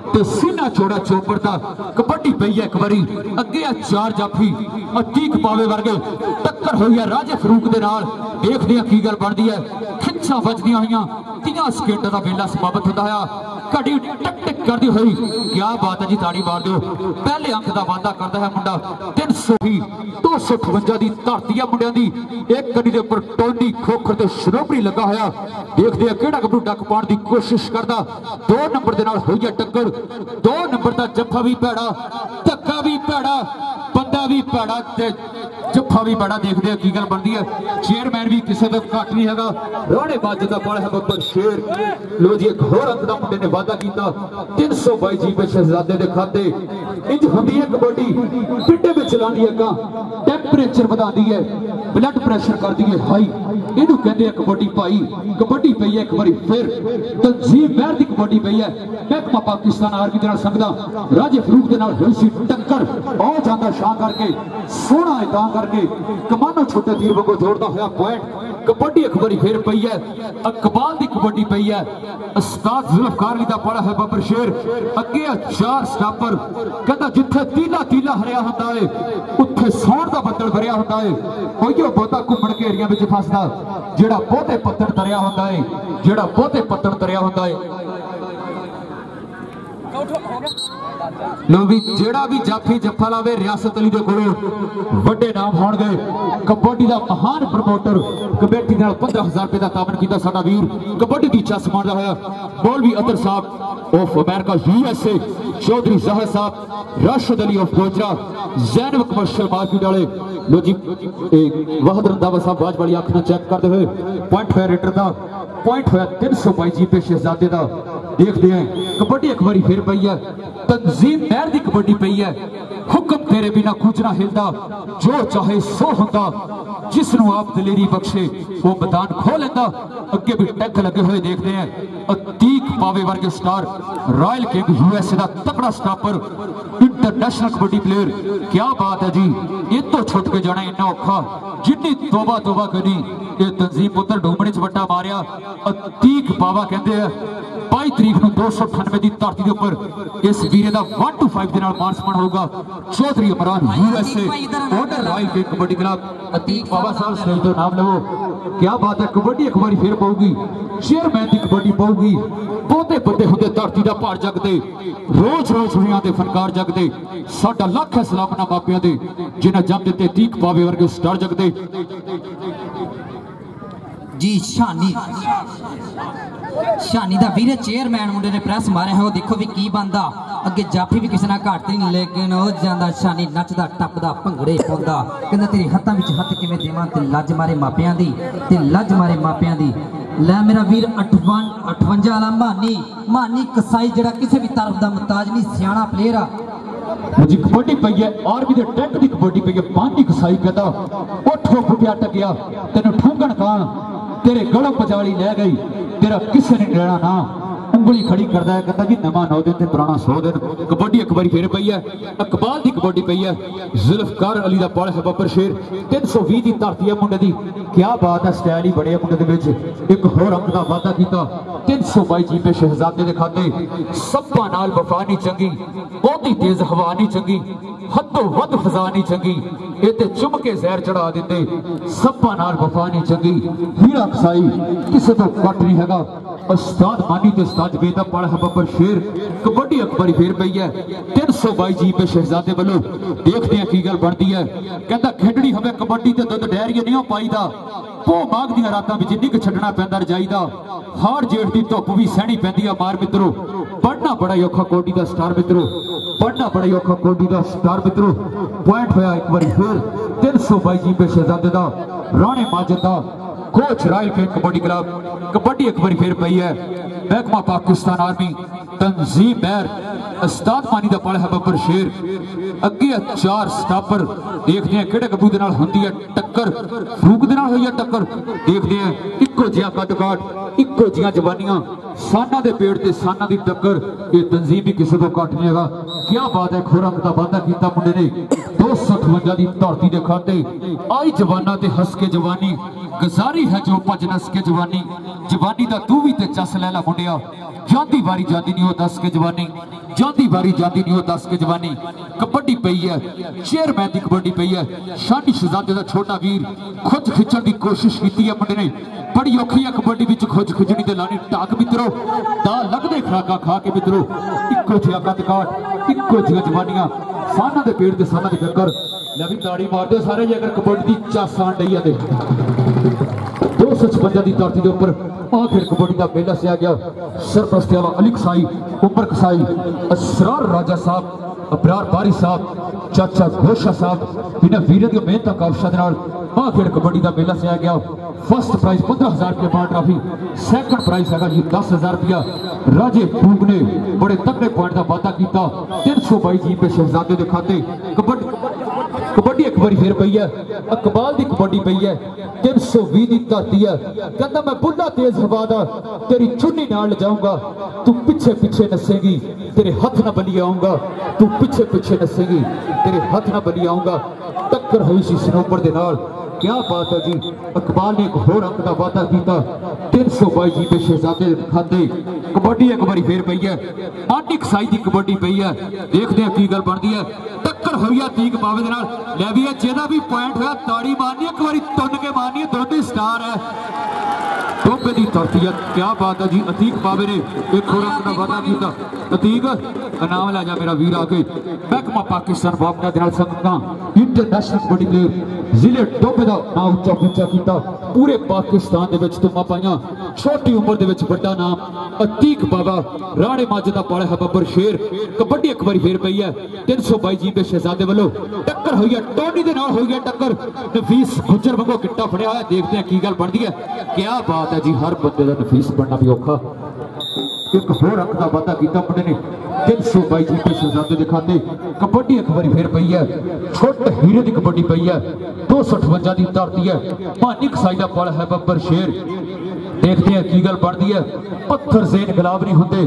ते सीना चौड़ा चोपर दा कबड्डी पई है एक बारी अगे चार जाफी अतीक पावे वर्गे टक्कर हुई है राजे फरूक दे नाल देखदे की गल बनदी है खिंचा बजदियां होईयां 30 सेकंड दा वेला समाप्त होता है घड़ी टक टक करती हुई क्या बात है जी ताड़ी मार दो पहले अंक का वादा करता है मुंडा 300 ही 258 की धरती है मुंडिया की एक गड्डी के उपर टोनी खोखर ते श्रोमणी लगा होया देखते हैं केड़ा गबरू डक पाने की कोशिश करता 2 नंबर के नाल हुई है टक्कर 2 नंबर का जफ्फा भी भैड़ा धक्का भी भैड़ा बंदा भी भैड़ा जफ्फा भी बड़ा देखते हैं की गल बनती है चेयरमैन भी किसी का घट नहीं है राणे बाज का बड़ा है बब्बर शेर लो जी एक होर अंक का मुंडे ने वादा किया 322 जीपे शहजादे के खाते इंज होंदी है कबड्डी पिंडे में चलानी है टैंपरेचर बढ़ाती है ब्लड प्रेशर करती है हाई इनू कहते हैं कबड्डी भाई कबड्डी पई है एक बार फिर तंजीम महर की कबड्डी पई है महकमा पाकिस्तान आर्मी के नाल संगदा राजे फरूक के नाल हुई सी टक्कर आ जांदा शां करके सोहना है तां करके कमानो छोटे तीर वांगू जोड़दा होया पॉइंट कबड्डी एक बार फिर पई है अकबाल की कबड्डी पई है उस्ताद जुल्फकार दा पड़ा है बब्बर शेर अगे 4 स्टापर कहता जिथे तीला तीला हरिया होंदा है उत्थे सौण दा बदल भरिया होंदा है कोईओ बहुता घुम्मण घेरियां विच फसदा जेड़ा बहुते पत्थर तरिया होंदा है जेड़ा बहुते पत्थर तरिया होंदा है लो भी जेड़ा भी जाफी जफ्फा लावे रियासत अली दे कोलों वड्डे नाम होणगे कबड्डी दा महान प्रमोटर कमेटी नाल 15000 रुपए दा तावन कीता साडा वीर कबड्डी दी चस मारदा होया मौलवी अतर साहब ऑफ अमेरिका यूएसए चौधरी जहर साहब Rashid Ali of Gojra Zainab commercial market वाले लो जी वहद रंधावा साहब बाज वाली अख ना चेक करते हुए पॉइंट होया रेडर दा पॉइंट होया 322 जीपे शहजादे दा देखते हैं कबड्डी एक बारी फिर पई है तंजीम महर की कबड्डी पई है हुक्म तेरे बिना कुछ ना हिलदा जो चाहे सो होंदा जिसनू आप दलेरी बख्शे वो मैदान खो लेंदा अगे भी टैग लगे हुए देखते हैं अतीक पावे वर्गे स्टार रॉयल किंग यूएसए का तगड़ा स्टापर इंटरनेशनल कबड्डी प्लेयर क्या बात है जी ये तो छुट के जाना इन्ना औखा जिन्नी तोबा तोबा करी ये तंजीम पुत्र डूमने च वट्टा मारिया अतीक पावा कहते हैं 22 तरीक को 298 की धरती के उपर इस वीरे का 1 to 5 के नाल मान सम्मान होगा चौधरी इमरान यूएसए ऑर्डर royal king kabaddi club Atiq बाबा साहब स्टेज तो नाम लो क्या बात है कबड्डी एक बार फिर पाऊगी चेयरमैन की कबड्डी पाऊगी बहुते बड़े होंगे धरती का भार जगते रोज रोज दुनिया के फनकार जगते साडा लख है सलामना मापिया दे जिन्हें जम दिते अतीक पावे वर्गे स्टार जगते जी शानी शानी दा वीरे चेयरमैन मुंडे ने प्रेस मारे है वो देखो भी की बनदा अगे जाफी भी किसी ना घट नहीं लेकिन वो जांदा शानी नचदा टपदा भंगड़े पाउंदा कहंदा तेरे हत्थां विच हत्थ किवें देवां ते लज मारे मापियां दी ते लज मारे मापियां दी लै मेरा वीर 58 वाला मानी कसाई जड़ा किसी भी तरफ का मुताज नहीं सियाणा प्लेयर आ जी कबड्डी पई है आर्मी दे टैंक दी कबड्डी पई है पानी कसाई कहता उठो फुटिया टकिया तेन ठूंगण कान तेरे गलों पजाली ले गई तेरा किसी ने लेना ना उंगली खड़ी करता है कहता जी नवा 9 दिन ते पुराना 100 दिन कबड्डी एक बार फिर पई है अकबाल की कबड्डी पई है जुल्फकार अली दा पड़ है बब्बर शेर 320 की धरती है मुंडे दी क्या बात है स्टाइल ही बड़े मुंडे दे विच एक होर अंक दा वादा कीता 322 जीपे शहजादे दे खाते सब्बा नाल वफा नहीं चंगी बहुती तेज हवा नहीं चंगी हदों वध फजा नहीं चंगी ये ते चुम के जहर चढ़ा देंदे सब्बा नाल वफा नहीं चंगी हीरा कसाई किसी तो घट नहीं हैगा उस्ताद मानी ते उस्ताद बेदा पड़ है बब्बर शेर कबड्डी एक बार फिर पई है 322 जीपे शहजादे वालों देखते हैं की गल बनती है कहता खेडनी हमें कबड्डी ते दुध डैरिए नहीं पाईदा भो माघ दी रातां विच निक छड्डना पैंदा रजाईदा हाड़ जेठ दी धुप भी सहनी पैंदी आ मार मित्रों पढ़ना बड़ा औखा कोडी दा स्टार मित्रों पढ़ना बड़ा औखा कोडी दा स्टार मित्रों पॉइंट होया एक बार फिर 322 जीपे शहजादे दा राणे माजिद दा coach royal king kabaddi club kabaddi एक बार फिर पई है महकमा पाकिस्तान आर्मी तंजीम महर उस्ताद मानी दा पड़ है बब्बर शेर अगे 4 स्टापर देखते हैं किहड़े गब्बू दे नाल हुंदी है टक्कर फरूक दे नाल होई है टक्कर देखते हैं इक्को जिहा कद काट इक्को जिहा जवानियां साना दे पेड़ ते साना दी टक्कर ये तंजीम भी किसी को घट नहीं हैगा क्या बात है खुराक दा वादा कीता मुंडे ने 258 दी धरती दे खाते आई जवाना ते हस के जवानी गजारी है जो भज नस के जवानी जवानी दा तू भी ते चस लैला मुंडिया जाती वारी जाती नहीं हो दस के जवानी जाती वारी जाती नहीं हो दस के जवानी कबड्डी पई है चेयरमैन की कबड्डी पई है शानी शहजादे दा छोटा वीर खुद खिंचण की कोशिश की है मुंडे ने बड़ी औखी है कबड्डी विच खुद खिंचनी ते लानी टाक मित्रों दा लगदे खुराका खा के मित्रों इक्को जिहा कद काट इक्को जिहा जवानियां साना दे पेड़ ते साना दे टक्कर ले भी ताड़ी मार दो सारे जे अगर कबड्डी दी चस आण डई है 256 की धरती के उपर आखिर कबड्डी का मेला से आ गया सरपरस्ती वाला अली कसाई उमर कसाई असरार राजा साहब अबरार बारी साहब चाचा घोषा साहब इन्हें वीरों की मेहनत का अवसर आखिर कबड्डी का मेला से आ गया फर्स्ट प्राइज 15,000 रुपये बार ट्रॉफी सैकंड प्राइज है जी 10,000 रुपया राजे फूक ने बड़े तगड़े पॉइंट का वादा किया 322 जी पे शहजादे के खाते कबड्डी एक बार फिर पई है अकबाल की कबड्डी पई है 320 की धरती है कहता मैं बुढ़ा तेज हवा दा तेरी चुन्नी नाल ले जाऊंगा तू पिछे पिछे नसेगी तेरे हाथ ना बली आऊंगा तू पिछे पिछे नसेगी तेरे हाथ ना बली आऊंगा टक्कर हुई सी सनोपर दे नाल क्या बात है जी अकबाल ने एक होर अंक का वादा किया 322 जी पे शहजादे खाते कबड्डी एक बार फिर पई है आटी कसाई की कबड्डी पई है देखते हैं की गल बनती है टक्कर हुई है तीक पावे दे नाल ले भी है जेदा भी पॉइंट होया ताड़ी मारनी एक बार तुन के मारनी है दोनों स्टार है टोपे की धरती है क्या बात है जी अतीक पावे ने एक होर अंक का वादा किया अतीक इनाम लै जा मेरा वीर आके महकमा पाकिस्तान बाबना दे नाल संगता इंटरनेशनल कबड्डी प्लेयर जिले टोपे का नाम उच्चा उच्चा किया पूरे पाकिस्तान दे विच तुमा पाइया छोटी उम्र दे विच बड़ा नाम अतीक बाबा राणे माज दा पाले है बब्बर शेर कबड्डी एक बार फिर पई है 322 जी पे शहजादे वालों टक्कर हुई है टोनी दे नाल हुई है टक्कर नफीस गुजर वांगू किट्टा फड़िया है देखते हैं की गल बनदी है क्या बात है जी हर बंदे दा नफीस बनना भी औखा एक होर अंक का वादा किया मुंडे ने 322 जी पे शहजादे दिखाते कबड्डी एक बार फिर पई है छोटे हीरे की कबड्डी पई है 258 की धरती है मानी कसाई दा पाला है बब्बर शेर देखते हैं की गल बनती है पत्थर जेन गुलाब नहीं होंगे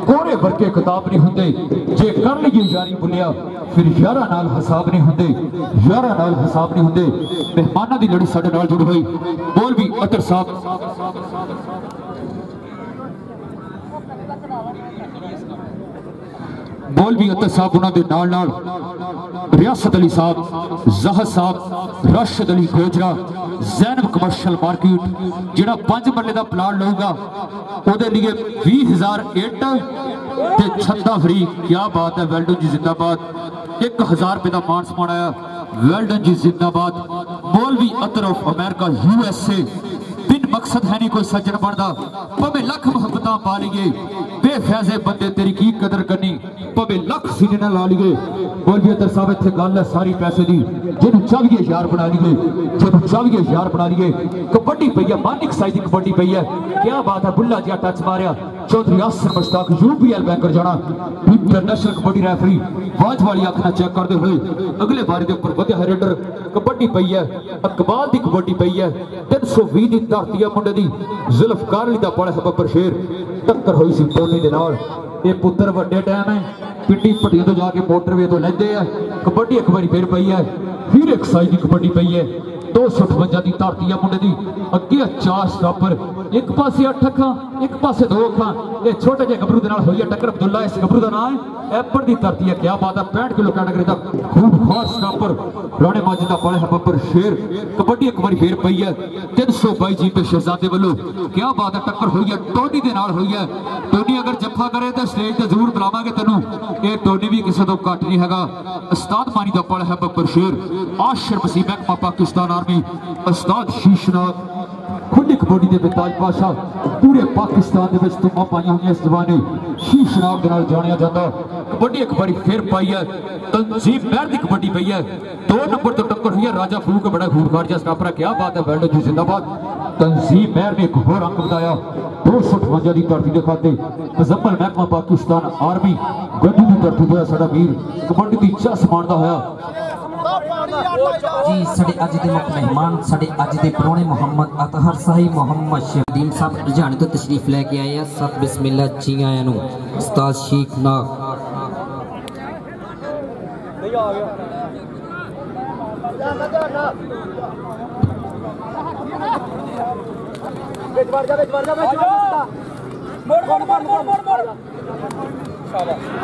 कोरे वर्के किताब नहीं होंगे जे कर लीजिए यारी बुलिया फिर यारा नाल हिसाब नहीं होंगे यारा नाल हिसाब नहीं होंगे मेहमाना की लड़ी साडे नाल जुड़ हुई बोल भी अतर साहब मौलवी अतर साहब उन्होंने नाल नाल रियासत अली साहब जहर साहब राशिद अली गोजरा जैनब कमर्शियल मार्केट जिहड़ा 5 मरले का प्लाट लऊगा उहदे लिए 20,000 इट ते छत्ता फ्री क्या बात है वेल्डन जी जिंदाबाद 1,000 रुपये का मान सम्मान आया वेल्डन जी जिंदाबाद मौलवी अतर ऑफ अमेरिका USA बिन मकसद है नहीं कोई सज्जन बनता भावे लख मुहब्बत पा लीए बेफैजे बंदे तेरी की कदर करनी भावे लख सीने ना ला लीए मौलवी अतर साहब इत्थे गल है सारी पैसे दी जिन्हों चाहिए यार बना लीए जिन्हों चाहिए यार बना लीए कबड्डी पई है मानिक साई की कबड्डी पई है क्या बात है बुल्ला जिहा टच मारिया चौधरी आसिर मुश्ताक UPL बैंकर जाना इंटरनेशनल कबड्डी रेफरी वाज वाली अख ना चेक करते हुए अगले बारी के उपर वधिया रेडर कबड्डी पई है अकबाल की कबड्डी पई है 320 की धरती है मुंडे दी जुल्फकार अली दा पाला है बब्बर शेर टक्कर हुई सी टोनी दे नाल ये पुत्र वड्डे टाइम है पिंडी पट्टियां तो जाके मोटरवे तो लेंदे है कबड्डी एक बारी फिर पई है फिर एक साई की कबड्डी पई है 258 की धरती है मुंडे दी अगे 4 स्टॉपर एक पासे 8 अखां एक पासे 2 अखां ये छोटे जे गबरू दे नाल होई है टक्कर अब्दुल्ला इस गबरू दा नाम है एपर दी धरती है क्या बात है 65 किलो कैटेगरी दा खूबसूरत स्टॉपर राणे माजिद दा पाले है बब्बर शेर कबड्डी एक बारी फिर पई है 322 जी पे शहजादे वालों क्या बात है टक्कर हुई है टोनी दे नाल हुई है टोनी अगर जफ्फा करे तो स्टेज ते जरूर बुलावांगे तैनू ये टोनी भी किसी तो घट नहीं हैगा उस्ताद मानी दा पाला है बब्बर शेर आशिर मसीह महकमा पाकिस्तान आर्मी उस्ताद शीशनाग खुली कबड्डी के बेताज पाशा पूरे पाकिस्तान के तुमा पाई हुई इस जमाने शीशनाग के नाल जानिया जाता कबड्डी एक बारी फिर पाई है तंजीम महर की कबड्डी पई है 2 नंबर तो टक्कर हुई है राजा फरूक बड़ा खूबखार जिहा स्टापर क्या बात है वेल्डन जी जिंदाबाद तंजीम महर ने एक होर अंक बताया 258 की धरती के खाते मुजम्मल महकमा पाकिस्तान आर्मी गड्डी की धरती होया साडा वीर कबड्डी की चस माणदा होया जी साडे अज दे मुख मेहमान साडे अज दे प्रोणे मोहम्मद अतहर साहिब मोहम्मद शहीदीन साहब लुधियाने तो तशरीफ लेके आए हैं सब बिस्मिल्लाह जी आया नु उस्ताद शीशनाग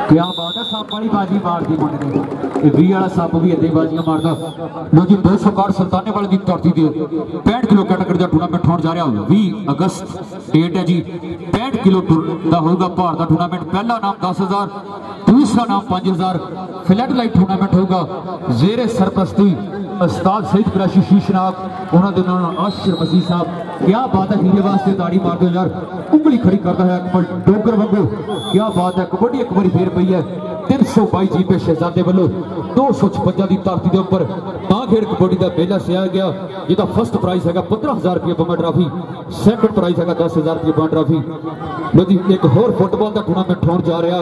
क्या बात है, सप वाली बाजी मार दी मुंडे ने। ये 20 वाला सप भी इतनी बाजियां मारदा। लो जी 200 कार्ड सुल्ताने वाले की धरती दे 65 किलो कैटेगरी का टूर्नामेंट होने जा रहा है। 20 अगस्त डेट है जी। 65 किलो का होगा भार का टूर्नामेंट। पहला नाम 10,000, दूसरा नाम 5,000। फ्लैट लाइट टूर्नामेंट होगा जेरे सरपरस्ती उस्ताद सईद कुरैशी शीशनाग, उन्होंने आशिर मसीह साहब। क्या बात है, हीरे वास्ते ताड़ी मार दो यार। उंगली खड़ी करता है अकमल डोगर वांगू। क्या बात है, कबड्डी एक बार फिर पई है। 322 जीपे शहजादे वालों 256 की धरती के उपर मां खेड़ कबड्डी का मेला सिया गया, जिसका फर्स्ट प्राइज है 15,000 रुपये बम्मा ट्राफी, सैकंड प्राइज है 10,000 रुपये बम्मा ट्राफी। लो जी एक होर फुटबॉल का टूर्नामेंट होने जा रहा।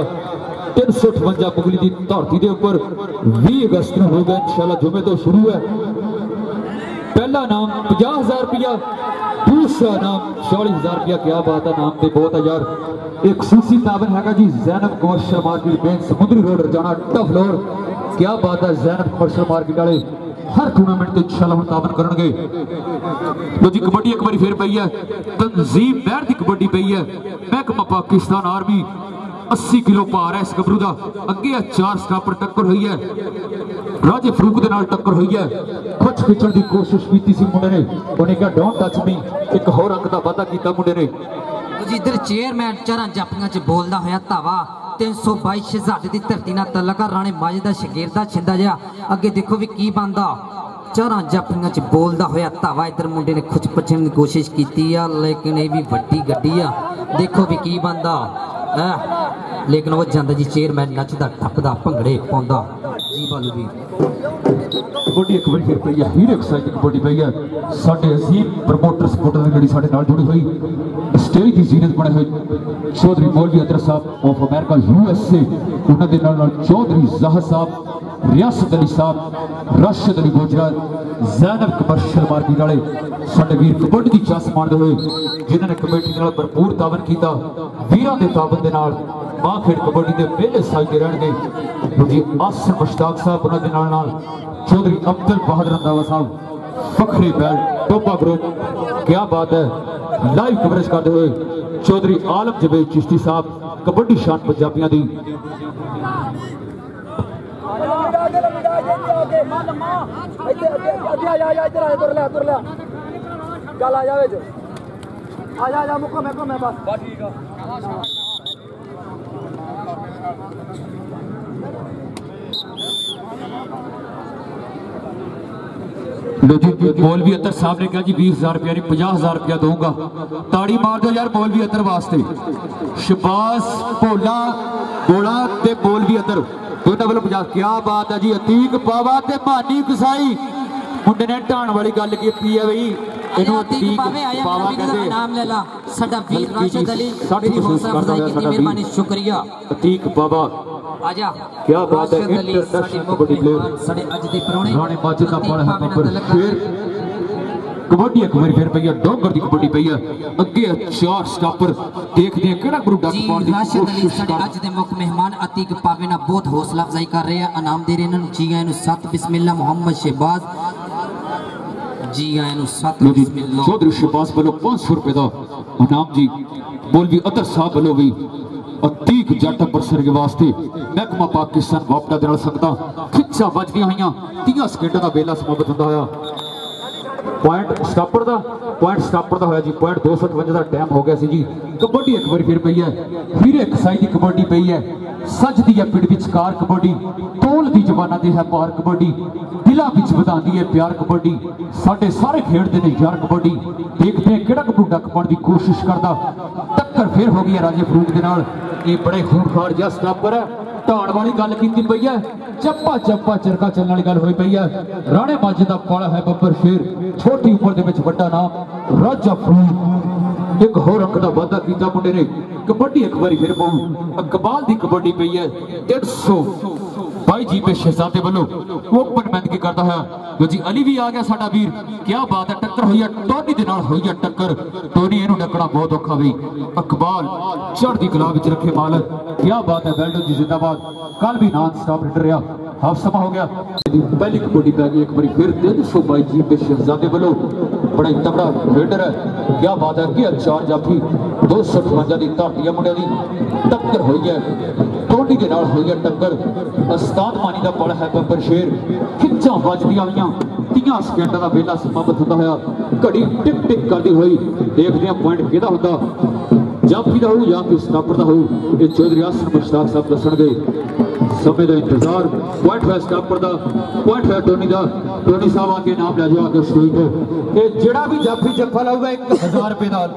358 मुगली की धरती के उपर 20 अगस्त को होगा इंशाल्लाह, जुमे तो शुरू है। पहला नाम 50,000 रुपया, दूसरा नाम 40,000 रुपया। क्या बात है, नाम तो बहुत है यार। एक सूसी ताबन है जी जैनब कमर्शियल मार्केट बैंक समुद्री रोड रजाना टफ फ्लोर। क्या बात है, जैनब कमर्शियल मार्केट वाले हर टूर्नामेंट तो इंशाल्लाह हम ताबन करेंगे। तो जी कबड्डी एक बार फिर पई है। तंजीम बैर की कबड्डी पई है। महकमा पाकिस्तान आर्मी 80 किलो भार है इस गबरू का। अगे 4 स्टापर टक्कर हुई है, राजे फरूक के नाल टक्कर हुई है। खुच खिंचण की कोशिश की सी मुंडे ने, उन्हें कहा डोंट टच मी। एक होर अंक का वादा किया मुंडे ने। इधर चेयरमैन चारा जापियां च बोलदा होया धावा 322 शहजादे की धरती नाल तलका राणे माजे दा शगीरदा छिंदा जा। अगे देखो भी की बनदा, चारा जापियां च बोलदा होया धावा। इधर मुंडे ने खुच पछण की कोशिश की, लेकिन ये भी वड्डी गड्डी आ। देखो भी की बनदा, लेकिन वो जांदा जी चेयरमैन नचदा टपदा भंगड़े पाउंदा जी। बालू जी कबड्डी एक बार फिर पई है। हीरे एक्साइटिंग कबड्डी पई है। साडे अजीम प्रमोटर सपोर्टर की गड़ी साडे नाल जुड़ी हुई स्टेज की जीनत बने हुए चौधरी मौलवी अतर साहब ऑफ अमेरिका USA, उन्होंने नाल चौधरी ज़ाहर साहब, रियासत अली साहब, राशिद अली गुजरात, जैनब कमर्शियल मार्केट वाले साडे वीर कबड्डी की चस मारते हुए, जिन्होंने कमेटी नाल भरपूर तावन किया। वीरां दे तावन दे नाल मां खेड़ कबड्डी के मेले साजते रहणगे जी। आसिफ मुश्ताक साहब, उन्होंने नाल चौधरी अब्दुल बहादुर रंधावा साहब, फखरी बैल टोपा ग्रुप। क्या बात है, लाइव कवरेज करते हुए चौधरी आलम जवेद चिश्ती साहब, कबड्डी शान पंजाबियों की। मौलवी अतर साहब ने कहा जी 20,000 रुपया नहीं 50,000 रुपया दूंगा। ताड़ी मार दो यार मौलवी अतर वास्ते। शबास भोला गोला ते मौलवी अतर दोनों वालों 50। क्या बात है जी। अतीक पावा ते मानी कसाई मुंडे ने ढाण वाली गल की है बई, इन्हों अतीक पावा कहते नाम ले ला। साडा वीर राशिद अली मेरी हौसला अफजाई की मेहरबानी शुक्रिया। अतीक बाबा आजा। क्या बात है, इंटरनेशनल कबड्डी प्लेयर साडे अज दे परौणे राणे माजे दा बड़ा है नंबर। फिर कबड्डी एक बार फिर पई है। डोंगर दी कबड्डी पई है। अगे 4 स्टापर देखदे हैं केड़ा गुरु डक पाउण दी कोशिश कर। अज दे मुख मेहमान अतीक पावे ना बहुत हौसला अफजाई कर रहे हैं। इनाम दे रहे हैं जी आए नु 7 बिस्मिल्लाह मोहम्मद शहबाज जी आए नु 7 बिस्मिल्लाह। चौधरी शहबाज वालों 500 रुपए का इनाम जी। मौलवी अतर साहब वालों भी अतीक जट बरसर के वास्ते महकमा पाकिस्तान वापटा दे नाल सकदा खिच्चा बजदियां होईयां 30 सेकंड का बेला समाप्त होंदा होया। पॉइंट स्टापर का होया जी। पॉइंट 258 का टाइम हो गया सी जी। कबड्डी एक बार फिर पई है। हीरे कसाई की कबड्डी पई है। सजदी है पिंड विचकार कबड्डी, तोल दी जवाना दे है पार कबड्डी, दिला विच वधांदी है प्यार कबड्डी। साडे सारे खेडदे ने यार कबड्डी। देखते हैं किहड़ा कबड्डी डक पाउण दी कोशिश करदा। टक्कर फिर हो गई है राजे फरूक दे नाल। ये बड़े खूनखार जिहा स्टापर है। ढाण वाली गल कीती पई है। चप्पा चप्पा चरखा चलने वाली गल होई पई है। राणे माजे दा पाला है बब्बर शेर। छोटी उम्र दे विच बड़ा नाम राजा फरूक। एक होर अंक दा वादा कीता मुंडे ने। कबड्डी एक बारी फिर पाऊं। अकबाल दी कबड्डी पई है। 150 भाई जी पे शहजादे वालों ओपन मैन की करता है जो जी अली भी आ गया साडा वीर। क्या बात है, टक्कर हुई है टोनी दे नाल हुई है टक्कर। टोनी इहनू डकना बहुत औखा बई। अकबाल चढ़दी कला विच रखे मालक। क्या बात है, वेल्डन जी जिंदाबाद। कल भी नॉन स्टॉप हिटर रहा, हाफ समा हो गया। पहली कबड्डी पै गई एक बार फिर 322 जी पे शहजादे वालों। बड़ा ही तगड़ा रेडर है। क्या बात है कि चार जाफी 258 की धरती है मुंडे की। टक्कर हुई है टोनी के नाल हुई है टक्कर। उस्ताद मानी का पल है बब्बर शेर। खिंचा वजदियां हुई 30 सेकंड का वेला समाप्त होता है। घड़ी टिक टिक करती हुई देखते हैं पॉइंट किहदा हुंदा, जाफी का हो या फिर स्टापर का हो। ये चौधरी आसन मुश्ताक साहब दसणगे। समय का इंतजार। पॉइंट है स्टापर का, पॉइंट है टोनी का। टोनी साहब आके नाम लै जाओ आगे स्टेज पे। जिहड़ा भी जाफी जफ्फा लाऊगा 1000 रुपए नाल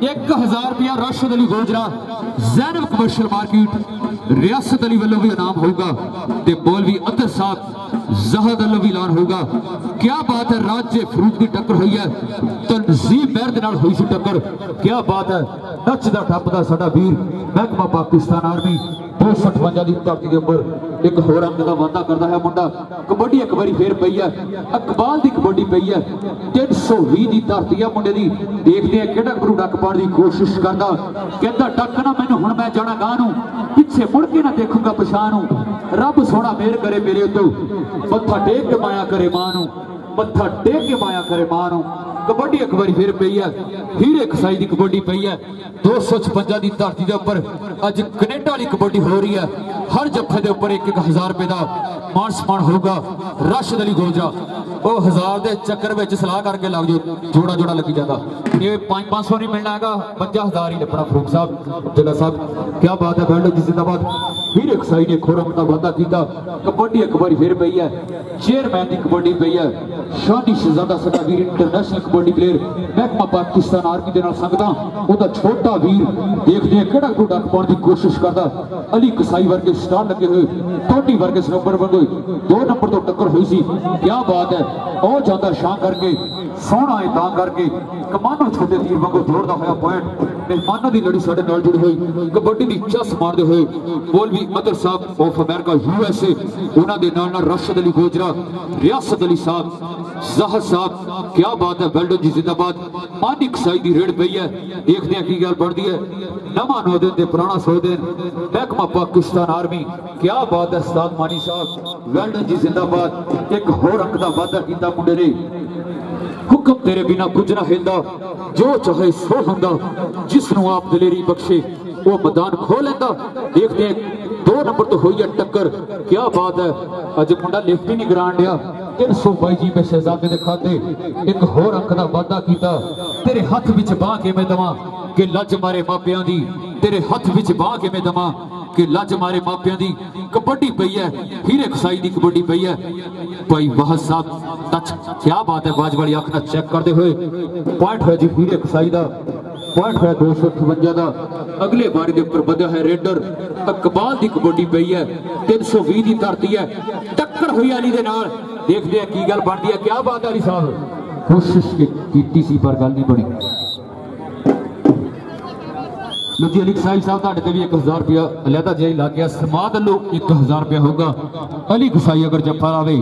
1000 रुपया राशिद अली गोजरा ज़ैनब कमर्शियल मार्केट रियासत अली वालों भी इनाम होगा। ते मौलवी अतर साहब जहद अली भी ऐलान होगा। क्या बात है, राज्य फरूक की टक्कर हुई है। तनजीम महर दे नाल हुई सी टक्कर। क्या बात है, नचदा टपदा साडा वीर महकमा पाकिस्तान आर्मी 258 की धरती के उपर एक होर अंक का वादा करता है मुंडा। कबड्डी एक बारी फिर पई है। अकबाल की कबड्डी पई है 320 की धरती है मुंडे की। देखते हैं किहड़ा गुरु डक पाने की कोशिश करता। कहता डक ना मैनू हुण मैं जाना गां नूं, पिछे मुड़ के ना देखूंगा पछां नूं। रब सोना मेहर करे मेरे उत्ते, मत्था टेक के माया करे मां नूं, मत्था टेक के माया करे मां नूं। कबड्डी एक बारी फिर पई है। हीरे कसाई की कबड्डी पई है 256 की धरती के उपर। अज कनेडा वाली कबड्डी हो रही है। हर जफे के उपर 1000 रुपए का मान सम्मान होगा। राशिद अली गोजरा वो 1000 के चक्कर में सलाह करके लग जाओ, जोड़ा जोड़ा लगी जाता। ये 500 नहीं मिलना है, 50,000 ही लगना। फरूक साहब जिला साहब क्या बात है, वेल्डन जी जिंदाबाद। हीरे कसाई ने खोरम का वादा किया। कबड्डी एक बारी फिर पई है। चेयरमैन की कबड्डी पई है। शानी शहजादा साडा वीर इंटरनेशनल कबड्डी प्लेयर महकमा पाकिस्तान आर्मी के नाल संगदा ओदा छोटा वीर। देखते हैं किहड़ा गुरु डक पाने की कोशिश करता। अली कसाई वर्गे स्टार लगे हुए, टोनी वर्गे नंबर बन गए। 2 नंबर तो टक्कर हुई सी। क्या बात है, और ज्यादा शां करके सोहना है तां करके कमानो छोटे तीर वांगू जोड़दा होया पॉइंट। मेहमानों की लड़ी साडे नाल जुड़ी हुई कबड्डी की चस मारते हुए मौलवी अतर साहब ऑफ अमेरिका USA उन्हां दे नाल नाल राशिद अली गोजरा, रियासत अली साहब, जहर साहब। क्या बात है, वेल्डन जी जिंदाबाद। मानी कसाई की रेड पई है। देखते हैं की गल बनती है। नवा 9 दिन ते पुराना 100 दिन महकमा पाकिस्तान आर्मी। क्या बात है उस्ताद मानी साहब, वेल्डन जी जिंदाबाद। एक होर अंक का वादा किया मुंडे ने। हुक्म तेरे बिना कुछ ना हिलदा, जो चाहे सो हुंदा, जिसनू आप दिलेरी बख्शे वो मैदान खो लेंदा। देखते हैं 2 नंबर तो हुई है टक्कर। क्या बात है, अज मुंडा लिफ्ट ही नहीं ग्रांड दिया। 322 जी पे शहजादे दे खाते एक होर अंक का वादा किया। तेरे हथ विच बाह के मैं दवां कि लज मारे मापियां दी। तेरे हथ विच बाह के मैं दवां कि लज मारे मापियां दी। कबड्डी पई है। हीरे कसाई की कबड्डी पई है। भाई वाह साहब टच। क्या बात है, बाज वाली अख चेक करते हुए पॉइंट है जी हीरे कसाई का। पॉइंट है 258 का। अगले बारी के उपर बधा है रेडर। अकबाल की कबड्डी पई है 320 की धरती है। टक्कर हुई अली दे नाल। देखते हैं की गल बनती है। क्या बात है अली साहब, कोशिश की सी पर गल नहीं बनी। लो जी अली कसाई साहब तुहाडे ते भी 1000 रुपया अलहदा जिहा लग गया। समाद वालों 1000 रुपया होगा। अली कसाई अगर जफ्फा लावे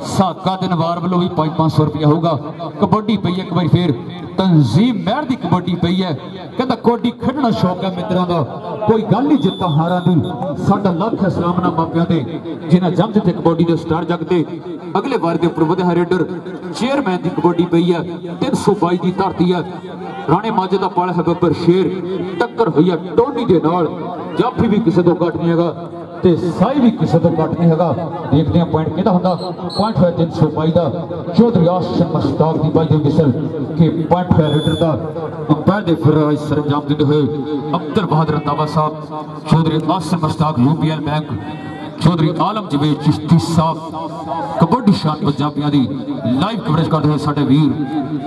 साका ते नवार वालों भी 500 रुपया होगा। कबड्डी पई एक बार फिर तंजीम महर की कबड्डी पई है। कहता कबड्डी खेडना शौक है मित्रों का, कोई गल नहीं जित्ता हारा दी। साडा लख है सलामना मापियां ते जिन्हें जम जिते कबड्डी के स्टार जगते। अगले बार के उपर वधिया रेडर चेयरमैन की कबड्डी पई है 322 की धरती है। राणे माजे का पल है बब्बर शेर। टक्कर हुई है टोनी के नाल। जाफी भी किसी तो घट नहीं हैगा ते साई भी किसी तो घट नहीं हैगा। देखते हैं पॉइंट किहदा हुंदा। पॉइंट है 322 का। चौधरी आसन मुश्ताक की बाई मिसल के पॉइंट है रेडर का। अंपायर दे फिर सरंजाम देते हुए अब्दुल बहादुर रंधावा साहब, चौधरी आसन मुश्ताक UPL बैंक, चौधरी आलम जवेद चिश्ती साहब। कबड्डी शान पंजाबियों की लाइव कवरेज करते हुए साडे वीर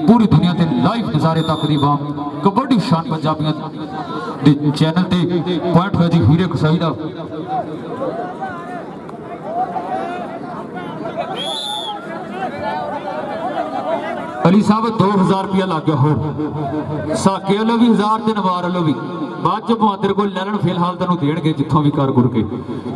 पूरी दुनिया के लाइव नज़ारे तक दी बाम कबड्डी शान पंजाबियों के चैनल ते। पॉइंट है जी हीरे कसाई का। अली साहब 2000 रुपया लग गया। हो साके वालों भी 1000 ते नवार वालों भी बाद च बहादुर को लैलन फिलहाल तेन देणगे जिथों भी कर गुर के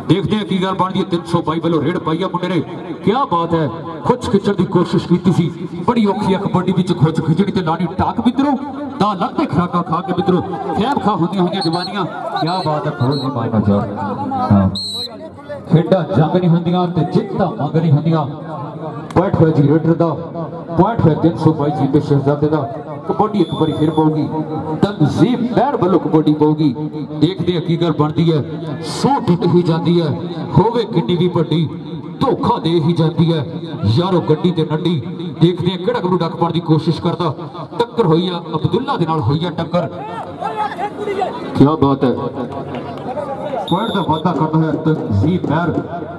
देखते हैं की गल बनती है। 322 वालों रेड पाई है मुंडे ने, क्या बात है, खुच खिचण की कोशिश की सी, बड़ी औखी है कबड्डी विच खुच खिचड़ी ते लानी टाक मित्रों दा लगते खुराका खा के मित्रों खैब खा होंदियां होंदियां जवानियां, क्या बात है, खोल नहीं मारना चाह खेडा जंग नहीं होंदियां ते जित्तां मंग नहीं होंदियां। पॉइंट हुआ जी रेडर दा, पॉइंट हुआ 322 जी पे शहजादे दा। कबड्डी एक बार फिर पाऊगी, तंजीम पैर वालों कबड्डी पाऊगी, देखते हैं की गल बनती है। 100 टुट ही जाती है, होवे किड्डी भी वड्डी, धोखा दे ही जाती है यारो गड्डी ते नड्डी। देखते हैं किहड़ा गबरू डक पाउण दी कोशिश करता, टक्कर हुई है अब्दुल्ला दे नाल हुई है टक्कर, क्या बात है। पॉइंट का वादा करता है तंजीम पैर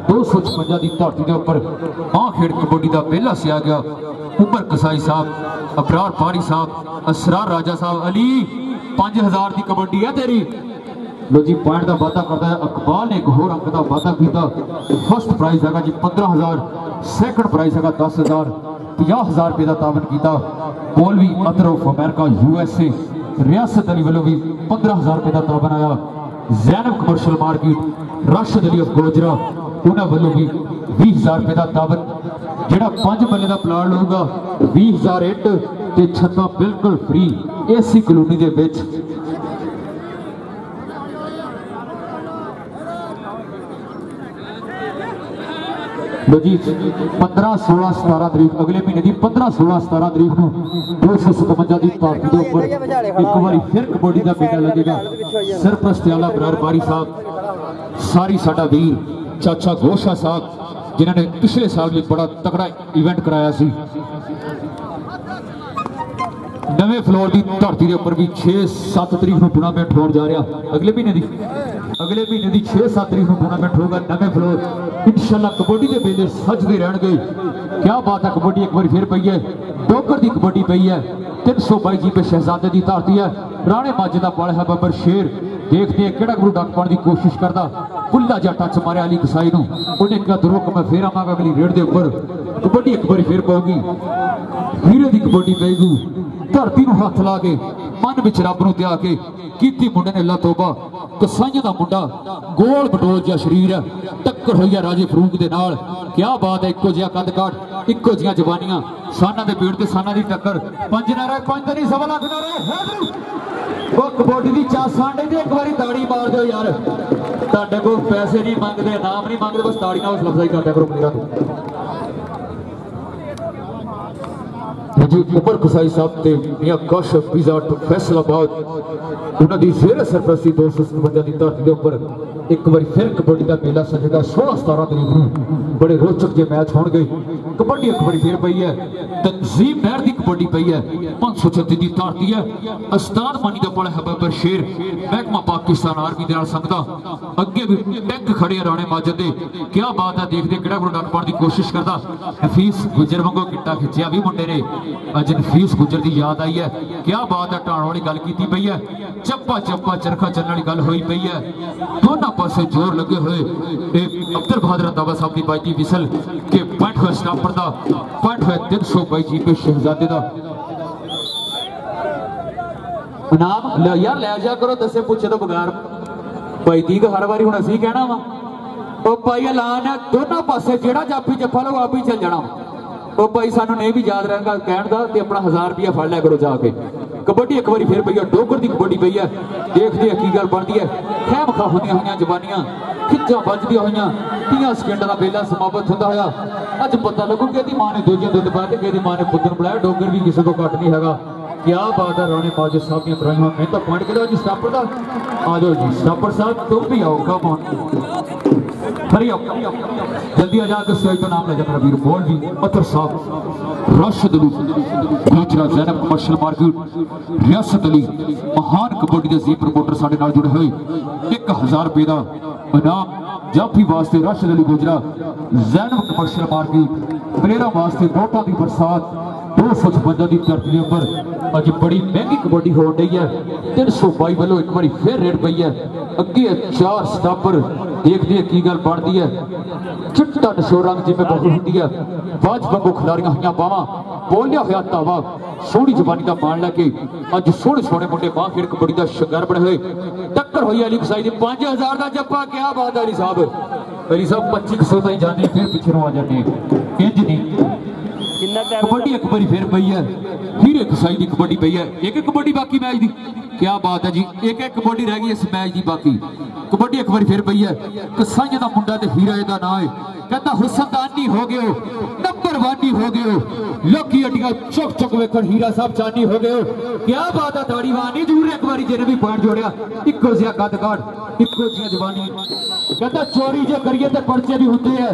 256 की धरती के उपर आ खेड कबड्डी का पहला सिया गया। उमर कसाई साहब, अबरार पारी साहब, असरार राजा साहब, अली 5000 की कबड्डी है तेरी। लो जी पॉइंट का वादा करता है अकबाल ने एक होर अंक का वादा किया। फर्स्ट प्राइज है जी 15000, सैकंड प्राइज है 10000, 50000 रुपये का तावन किया। मौलवी अतर ऑफ अमेरिका USA रियासत अली वालों भी 15000 रुपये का तावन आया। Zainab commercial market Rashid Ali of Gojra उन्होंने वालों भी 20000 रुपये का तावन। जिहड़ा 5 मरले का प्लाट लूगा 20000 इट ते छत्ता बिल्कुल फ्री AC कलोनी दे विच। जी 15, 16, 17 तरीक अगले महीने की 15, 16, 17 तरीक को 257 की धरती के उपर एक बार फिर कबड्डी का मेला लगेगा। सरप्रस्त आला बरार बारी साहब, सारी साडा वीर चाचा गोशा साहब जिन्होंने पिछले साल भी बड़ा तगड़ा इवेंट कराया सी। नवे फ्लोर की धरती के उपर भी 6-7 तरीक को टूर्नामेंट होने जा रहा। अगले महीने की 6-7 तरीक को टूर्नामेंट होगा नवे फ्लोर। इंशाल्लाह कबड्डी के मेले सजते रहणगे, क्या बात है। कबड्डी एक बार फिर पई है, डोगर की कबड्डी पई है। 322 जी पे शहजादे की धरती है, राणे माजे का बल है बबर शेर। देखते हैं किहड़ा गुरु डक पाने की कोशिश करता, खुला जा टच मारिया अली कसाई नूं, उन्हें कहा रुक मैं फिर आवांगा अगली रेड के उपर। कबड्डी एक बार फिर पाऊगी, हीरे की कबड्डी पेगी, धरती नूं हथ ला के मन विच रब नूं त्याग के कीती मुंडे ने अल्लाह तौबा। कसाइयां दा मुंडा गोल बटोल जिहा शरीर है, टक्कर हुई है राजे फरूक दे नाल, क्या बात है। इक्को जिहा कद काट, इक्को जिहा जवानियां, साना दे पेड़ ते साना दी टक्कर। 5 नारे 5 तो नहीं 1.25 लाख नारे। वो कबड्डी दी चा सांडे दी एक बारी ताड़ी मार दो यार, तुहाडे कोल पैसे नहीं मंगदे, नाम नहीं मंगदे, बस ताड़ी नाल हौसला अफजाई करदे करो मेरा तो। उमर कसाई साहब ते मियां काशिफ पिज़्ज़ा टू फैसलाबाद उन्होंने जेर सरपरस्ती 257 की धरती के उपर एक बार फिर कबड्डी का मेला सजेगा। 16-17 तरीक को बड़े रोचक जे मैच होंगे। कबड्डी एक बार फिर पई है, तंजीम नहर की कबड्डी पई है, 536 की धरती है। उस्ताद मानी का पल है बबर शेर, महकमा पाकिस्तान आर्मी के नाल संगदा, अगे भी टैंक खड़े राणे माजद दे, क्या बात है। देखते किहड़ा गुरु डक पाउण की कोशिश करता, नफीस गुजर वांगू किट्टा खिंचिया भी मुंडे ने, अज नफीस गुजर की याद आई है, क्या बात है। ढाण वाली गल कीती पई है, चप्पा चप्पा चरखा चलने वाली गल हुई पई है, दोनों पासे जोर लगे हुए। अब्दुल बहादुर रंधावा साहब की बाजी विसल के पॉइंट हुआ स्टापर का, पॉइंट हुआ 322 जी पे शहजादे का नाम यार लै जा करो, दसे पूछे तो बगैर भाई दी हर बारी हूं असी कहना वा भाई ऐलान है दोनों पासे जेड़ा जाफी जफा लो आप ही चल जाना। वो भाई सानू नहीं भी याद रहेगा कहण दा ते अपना 1000 रुपया फड़ लिया करो जाके। कबड्डी एक बार फिर पई है, डोगर की कबड्डी पई है, देखते हैं की गल बनती है। खैम खा होंदियां होईयां जवानियां, खिच्चां बजदियां होईयां, 30 सेकंड का बेला समाप्त होंदा होया। अज पता लगू कि इहदी मां ने दूजे दुध पाया कि इहदी मां ने पुत्तर बुलाया। डोगर भी किसी को घट नहीं हैगा, क्या बात है। राणे माजिद साहब की इब्राहिम मैं तो पॉइंट किया जी स्टापर का। आ जाओ जी स्टापर साहब, तुम भी आओ कम खरी आओ, जल्दी आ जाकर स्टेज पर नाम ले जाकर वीर बोल भी अतर साहब, राशिद अली गुजरा, जैनब कमर्शियल मार्केट रियासत अली, महान कबड्डी के जी प्रमोटर साडे नाल जुड़े हुए। 1000 रुपये का इनाम जाफी वास्ते राशिद अली गुजरा, जैनब कमर्शियल मार्केट प्लेयरां वास्ते नोटां की बरसात। 256 की धरती के उपर अज बड़ी महंगी कबड्डी हो रही है। 322 वालों एक बार फिर रेड पई है, अगे 4 स्टापर। देखते हैं की गल बनती है, चिट्टा नशो रंग जिम्मे बहुत होती है, बाज वांगू खिलाड़ियां हुई बावां, बोलिया हुआ धावा, सोहनी जवानी का मान लैके अज सोहने सोहने मुंडे मां खेड़ कबड्डी का शिंगार बने हुए टक्कर हुई अली कसाई दी 5000 का जप्पा। क्या बात है अली साहब 2500 ताईं जाने फिर पिछे आ जाने इंज नहीं कबड्डी एक बारी फिर पई है हीरे कसाई की कबड्डी पई है एक कबड्डी बाकी मैच की। क्या बात है जी एक कबड्डी रह गई इस मैच की बाकी कबड्डी एक बार फिर पई है कसाइया का मुंडा ते हीरा दा नाम है कहता हुसनदानी हो गए नंबर 1 हो गए लोकी अड्डियां चुक चुक वेखण हीरा साहब चानी हो गए। क्या बात है ताड़ीवानी जरूर एक बार जिन्हें भी पॉइंट जोड़िया इको जिहा कद काठ इको जिहा जवानी कहता चोरी जे करिए तो पर्चे भी होंगे है।